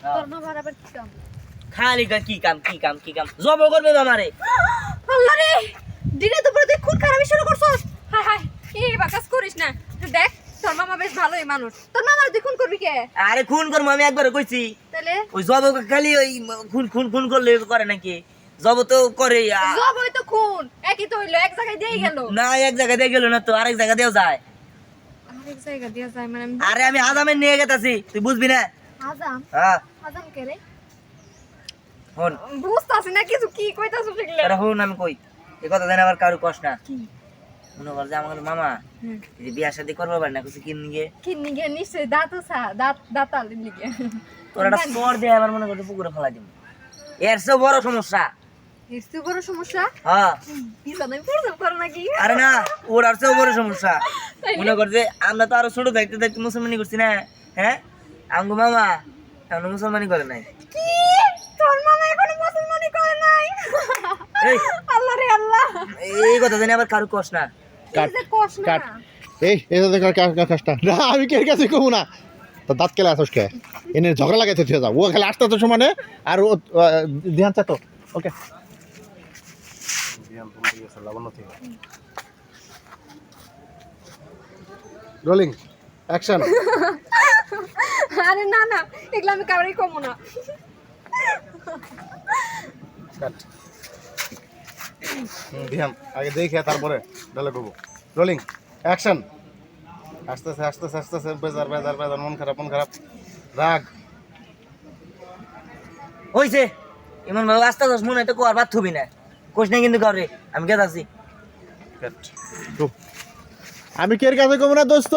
তোর মামার আবার কি কাম? খালি কি কাম কি কাম কি কাম জব করবে আমারে। আল্লাহ রে, দিনে দুপুরে তুই খুন খারাপি শুরু করছস। হায় হায়, এই বাকাস করিস না। দেখ তোর মামা বেশ ভালোই মানুষ, তোর মামার তুই খুন করবি কে? আরে খুন করবো আমি একবার কইছি। তাহলে ওই জব খালি ওই খুন খুন খুন করলে করে নাকি? জব তো করে জব হয়তো খুন একই তো হইলো, এক জায়গায় দিয়ে গেল না, এক জায়গা দিয়ে গেল না তো আরেক জায়গা দিয়েও যায়। আরেক জায়গা দিয়ে যায় মানে? আরে আমি আজামের নিয়ে গেতাছি, তুই বুঝবি না। আজাম? হ্যাঁ আজাম কে রে? হন বুঝতাছি না কিছু, কি কইতাছ সেগুলা? আরে হন আমি কই এই কথা জানি আবার কারো কষ্ট না। কি মনে কর যে আমার মামা এই যে বিয়া শাদী করবো পারে না কিছু কিন নিয়ে কিডনি গে নিশ্চয় দাঁতাল লিগে তোর একটা চর দিয়ে আমার মনে করছে পুকুরে ফেলা দিব। এর চেয়েও বড় সমস্যা। এসে বড় সমস্যা? হ্যাঁ বিছানায় পড়তাম কর নাকি? আরে না, ওর আর চেয়েও বড় সমস্যা। মনে কর যে আমরা তো আরো ছোট দেখতে দেখতে মুসলমানি করছি না। হ্যাঁ আঙ্গু মামা এখনো মুসলমানি করে নাই। কি তোর মামা এখনো মুসলমানি করে নাই? এই আল্লাহ রে আল্লাহ, এই কথা জানি আবার কারো কষ্ট না। এই যে কষ্ট না। এই তো দেখ কাজটা না, আমি কে কাছে কমু না। তো দাঁত কেলে আসস কে? এনে ঝগড়া লাগাইতে থিয়ে যাও, ও খালি আসতে তো সমানে। আর ও ধ্যান চা তো ওকে রোলিং অ্যাকশন। আরে না না, এগুলো আমি কাউরেই কমো না। কাট ধ্যান আগে দেখে তারপরে ডালে করবো। Rolling action. আস্তেছে আস্তেছে আস্তেছে, বেজার বেজার বেজার, মন খারাপ রাগ। হইছে এমন ভাবে আস্তে আস্তে মনে তো কোয়ার বাদ থুবি না, কোশ না কিন্তু কাউরে, আমি কে আছি। আমি কের কাছে কমু না দোস্ত।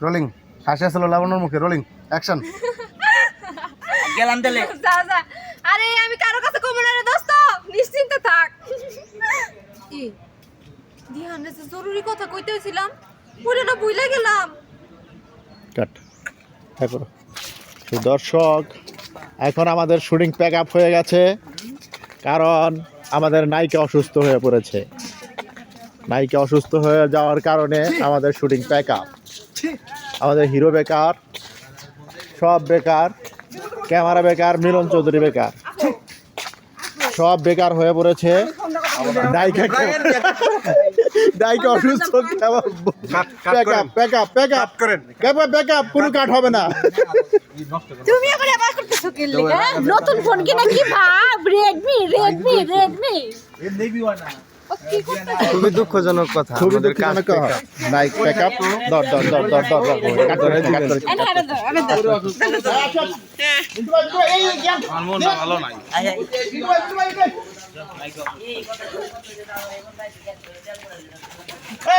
রোলিং হাসি আসলো লাবণ্যর মুখে। Rolling action. গেলাম তাহলে। যা যা, আরে আমি কারো কাছে কমো না রে দোস্ত, নিশ্চিন্তে থাক। কি দিহানে যে জরুরি কথা কইতেছিলাম, বলে না ভুলে গেলাম। কাট তারপর দর্শক, এখন আমাদের শুটিং প্যাক আপ হয়ে গেছে, কারণ আমাদের নায়িকা অসুস্থ হয়ে পড়েছে। নায়িকা অসুস্থ হয়ে যাওয়ার কারণে আমাদের শুটিং প্যাক আপ। আমাদের হিরো বেকার, সব বেকার, ক্যামেরা বেকার, মিলন চৌধুরী বেকার, সব বেকার হয়ে পড়েছে। নায়িকা অসুস্থ, কোনো কাট হবে না। তুমি আবার আবার করতেছো কি লাগা? নতুন ফোন কিনা কি ভাব? রেডমি খুবই দুঃখজনক কথা, খুবই দুঃখজনক কথা। নাইক প্যাকআপ দর কাট করে ভালো নাই।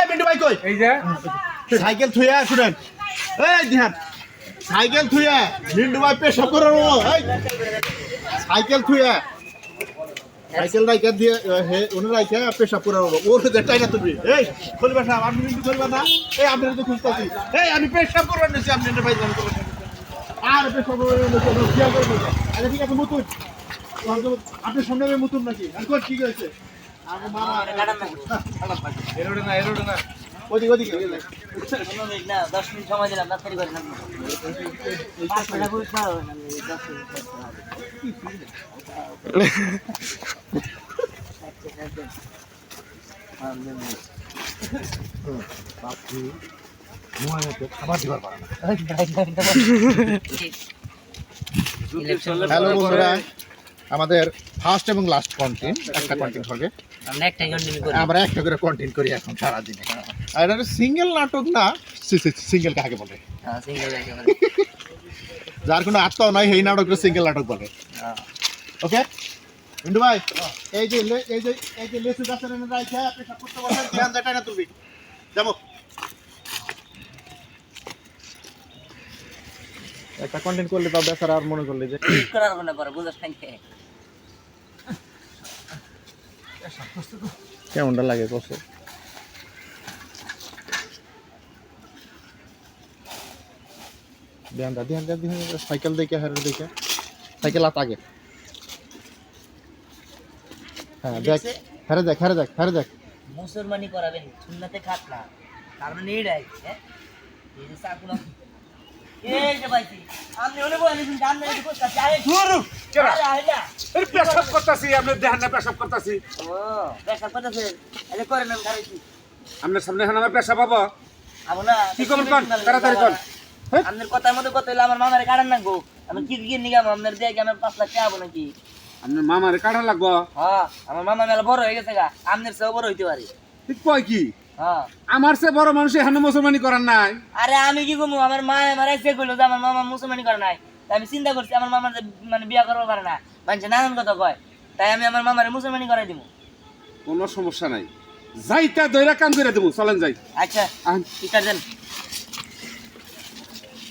মিন্টু ভাই কই? এই যে সাইকেল থুইয়া শুনেন, এই দিহান সাইকেল থুইয়া মিন্টু ভাই পেশাব করে সাইকেল থুইয়া সাইকেল রাইকা দিয়ে হে উনি রাইকা পেশাব করে ওর যেটাই না তুমি। এই খুলবা সাহেব, আপনি মিন্টু খুলবা না? এই আপনারা তো খুঁজতেছি। এই আমি পেশাব করবেন না, আপনি ভাই জান করবেন আর পেশাব করবেন না, কি করবেন? আচ্ছা ঠিক আছে, মুতুন আপনার সামনে আমি মুতুন নাকি? আর কই ঠিক আছে? আমার মামা এরোডে না ওদিকে না 10 মিনিট সময় দিলাম, তাড়াতাড়ি করে না। খাবার দিবার পারে না। হ্যালো বন্ধুরা, আমাদের ফার্স্ট এবং লাস্ট কন্টেন্ট, একটা কন্টেন্ট হবে, আমরা একটা করে কন্টেন্ট করি এখন সারাদিনে। আর এটা সিঙ্গেল নাটক না, সিঙ্গেল কাকে বলে? যার কোনো আত্মাও নয় সেই নাটকটা সিঙ্গেল নাটক বলে। ওকে মিন্টু ভাই, এই যে লেসু গাছের এনে রাইখা আপনি সব করতে বলছেন, ধ্যান দেয় না তুমি যাবো। একটা কন্টেন্ট করলে তাও বেচারা আর মনে করলে যে কেমনটা লাগে কষ্ট। ধ্যান সাইকেল দেখে হারের দেখে সাইকেল আত আগে। হ্যাঁ দেখ, হারে দেখ মুসলমানি করাবেন সুন্নাতে খাত না তার মানে এইটাই হ্যাঁ এই যে চাকুলা এই যে ভাইছি আপনি হলে বলেন কিন্তু আপনি এই করতে চাই ধুরু কেরা আইলা এই পেশাব করতাছি আপনি দেখেন না পেশাব করতাছি ও পেশাব করতেছে এই করে নাম খাইছি আপনার সামনে এখন আমার পেশাব পাবো আবো না কি করবেন কোন তাড়াতাড়ি কোন আপনার কথার মধ্যে কথা হইলো আমার মামারে কাটান নাগবো আমি কি কি নিগাম আপনার দিয়ে আমি 5 লাখ টাকা আবো নাকি আপনার মামার কাটা লাগবো হ্যাঁ আমার মামা মেলা বড় হয়ে গেছে গা আপনার চেয়েও বড় হইতে পারে ঠিক কয় কি হ্যাঁ আমার সে বড় মানুষ এখানে মুসলমানি করার নাই আরে আমি কি করবো আমার মা আমার এসে কইলো যে আমার মামা মুসলমানি করে নাই তাই আমি চিন্তা করছি আমার মামার যে মানে বিয়া করবো পারে না মানুষে নানান কথা কয় তাই আমি আমার মামারে মুসলমানি করাই দিব কোনো সমস্যা নাই যাইতা দইরা কাম করে দেবো চলেন যাই আচ্ছা আন টিকার দেন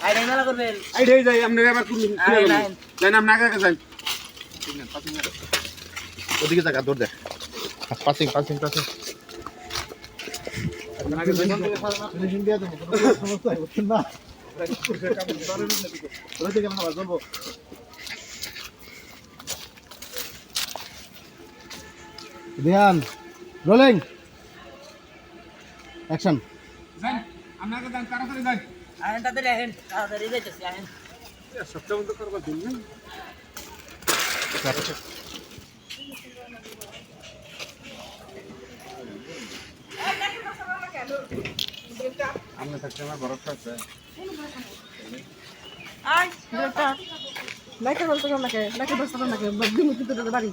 আইডাই মেলা করবেন আইডাই যাই আপনি এবার কোন আই নাই। যাই না আপনি আগে যাই ওদিকে জায়গা দৌড় দে পাসিং পাসিং পাসিং ফিনিশিং দিয়ে দেবো কোনো সমস্যা হচ্ছে না রয়েছে কেন আবার চলবো ধ্যান রোলিং অ্যাকশন যাই আপনি আগে যান তাড়াতাড়ি যাই আহেন তাড়াতাড়ি আহেন তাড়াতাড়ি যাইতেছি আহেন সবটা বন্ধ করবা দিন না আপনি থাকতে আমার ভরসা আছে লাইকে বলতে কেমন লাগে লাইকে বসতে কেমন লাগে দিন কিন্তু তোদের বাড়ি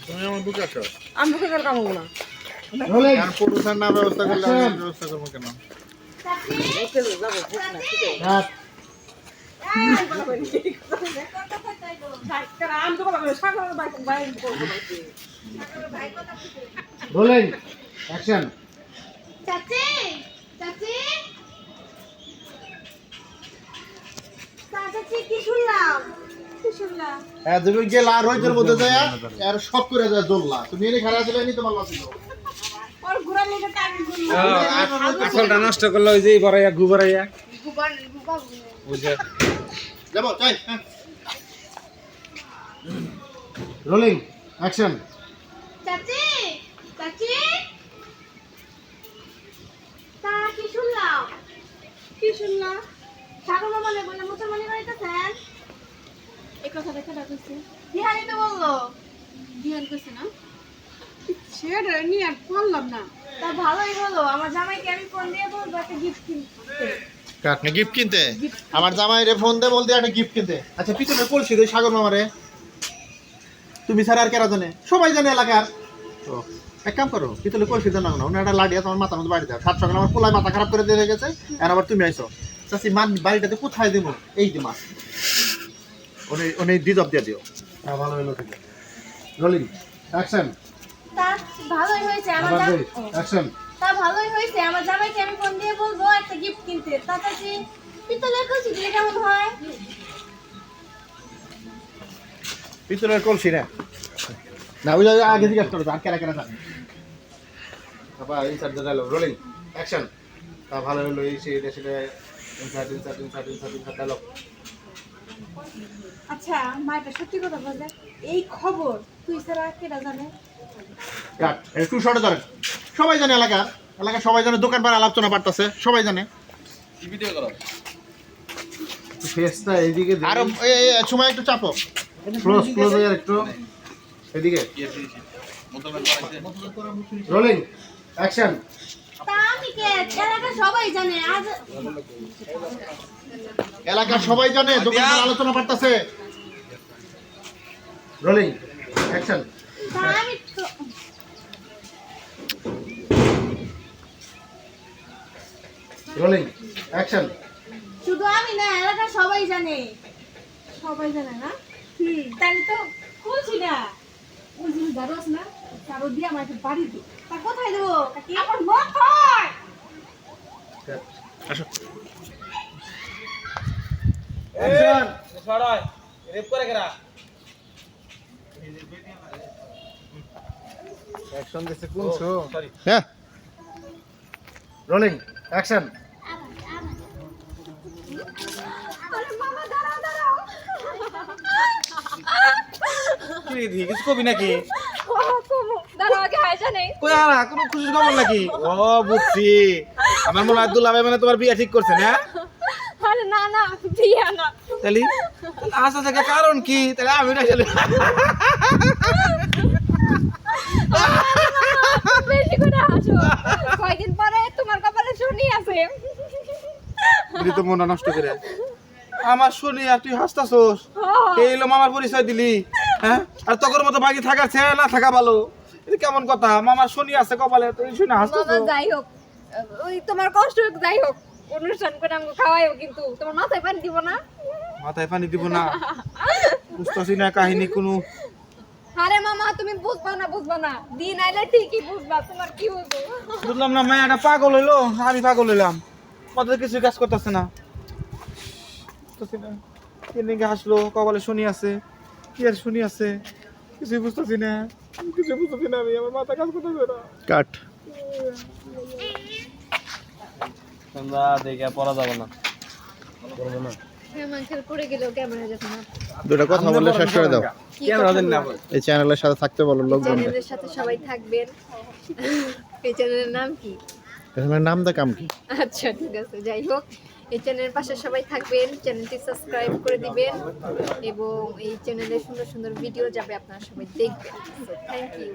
তুমি আমার বুকে আসো আমি বুকে গেলে কামাবো না রোলিং আর পুরুষের না ব্যবস্থা করলে আমি ব্যবস্থা করবো কেন হ্যাঁ আমি তো বলবো সাগর ভাই রোলিং অ্যাকশন চাচি চাচি চাচি কি শুনলাম হ্যাঁ তুমি গেলা রোজের মধ্যে যায় আর শক করে যায় দোল্লা তুমি এনে খেলা দিলে নি তোমার লাসিল ওর ঘোড়ার মধ্যে টাইম আসলটা নষ্ট করলো ওই যে বড়াইয়া গুবরাইয়া গুবার গুবার বুঝে যাব যাই রোলিং অ্যাকশন চাচি চাচি তা কি শুনলাম সাগর মামা বলে মুসলমানি করাইতেছেন এই কথা দেখে ডাকছে বিহারি তো বললো বিহান করছে না সেটা নিয়ে আর পারলাম না তা ভালোই হলো আমার জামাইকে আমি ফোন দিয়ে বলবো একটা গিফট কিনতে কাটনে গিফট কিনতে আমার জামাই রে ফোন দে বলতে একটা গিফট কিনতে আচ্ছা পিছনে কলসি দে সাগর মামারে তুমি ছাড়া আর কেরা জানে সবাই জানে এলাকার ও এক কাম করো পিছনে কলসি দেন না ওনা একটা লাড়িয়া তোমার মাথার মধ্যে বাড়ি দাও 7 সকালে আমার পোলাই মাথা খারাপ করে দিয়ে গেছে আর আবার তুমি আইছো চাচি মান বাড়িটাতে কোথায় দেবো এই যে মাছ ওনে ডিজব দিয়ে দিও হ্যাঁ ভালো হলো ঠিক রোলিং অ্যাকশন তা ভালোই হয়েছে আমার আবার দে জামাই অ্যাকশন তা ভালোই হয়েছে আমার জামাইকে আমি ফোন দিয়ে বলবো একটা গিফট কিনতে তা চাচি পিতলের কলসি দিলে কেমন হয় পিছনের কলসি না ওই আগে জিজ্ঞাস করো আর কেরা কেরা জানে বাবা এই সাইড ডায়লগ রোলিং অ্যাকশন তা ভালো হলো এই সেই দেশে ইনসার্ট ডায়লগ আচ্ছা মা একটা সত্যি কথা বলবে এই খবর তুই ছাড়া কেটা জানে কাট একটু শর্টে ধরেন সবাই জানে এলাকা সবাই জানে দোকান পাড়া আলোচনা বাড়তেছে সবাই জানে ভিডিও করো ফেসটা এইদিকে আর এই সময় একটু চাপো ক্লোজ হয়ে একটু এদিকে রোলিং অ্যাকশন তা আমি কে এলাকা সবাই জানে আজ এলাকার সবাই জানে দোকান পাড়া আলোচনা বাড়তেছে রোলিং অ্যাকশন তা আমি রোলিং অ্যাকশন শুধু আমি না এলাকা সবাই জানে সবাই জানে না তাহলে তো খুলছি না ওই জিনিস দাঁড়ো আছে না কারো দিয়ে আমার একটা বাড়ি দিই তা কোথায় দেবো কাকি আমার মাথায় আসো অ্যাকশন দিছে কোন শো সরি হ্যাঁ রোলিং অ্যাকশন আরে মামা দাঁড়াও দাঁড়াও তুই এদিকে কিছু কবি নাকি দাঁড়াও আগে হাই জানে। কই আর কোনো খুশির খবর নাকি? ও বুঝছি, আমার মনে হয় আব্দুল্লাহ ভাই মানে তোমার বিয়ে ঠিক করছে না? আরে না না বিয়া না। তাহলে আসা থেকে কারণ কি? তাহলে আমি না আসলে বেশি করে হাসো। কয়দিন পরে তোমার কপালে শনি আছে। তুই তো মনটা নষ্ট করে আমার শুনি আর তুই হাসতাছোস। এই হলো মামার পরিচয় দিলি, হ্যাঁ? আর তোর মতো বাকি থাকার চেয়ে না থাকা ভালো। এটা কেমন কথা? মামার শনি আছে কপালে, তুই শুনে মামা হাসতাছোস। যাই হোক, ওই তোমার কষ্ট হোক যাই হোক, অনুষ্ঠান করে আমাকে খাওয়াইও, কিন্তু তোমার মাথায় পানি দিব না। মাথায় পানি দিব না? বুঝতেছি না কাহিনী কোনো। আরে মামা তুমি বুঝবা না, দিন আইলে ঠিকই বুঝবা, তোমার কি হইব। বুঝলাম না, মায়াটা পাগল হইলো, আমি পাগল হইলাম। মাথায় কিছু কাজ করতেছে না। বুঝতেছি না কে নাকি হাসলো, কপালে শনি আছে, কি আর শনি আছে কিছুই বুঝতেছি না। কিছু বুঝতেছি না আমি, আমার মাথা কাজ করতেছে না। কাট। আমরা দেখে পড়া যাবে না। মাংসের পড়ে গেলেও ক্যামেরা যেত না। দুটো কথা বলে শেষ করে দাও। কি কথা বলবো? এই চ্যানেলের সাথে থাকতে বলো লোকজনদের। চ্যানেলের সাথে সবাই থাকবেন। এই চ্যানেলের নাম কি? এখানে নাম দা কাম কি? আচ্ছা ঠিক আছে, যাই হোক এই চ্যানেলের পাশে সবাই থাকবেন, চ্যানেলটি সাবস্ক্রাইব করে দিবেন এবং এই চ্যানেলে সুন্দর সুন্দর ভিডিও যাবে, আপনারা সবাই দেখবেন। Thank you.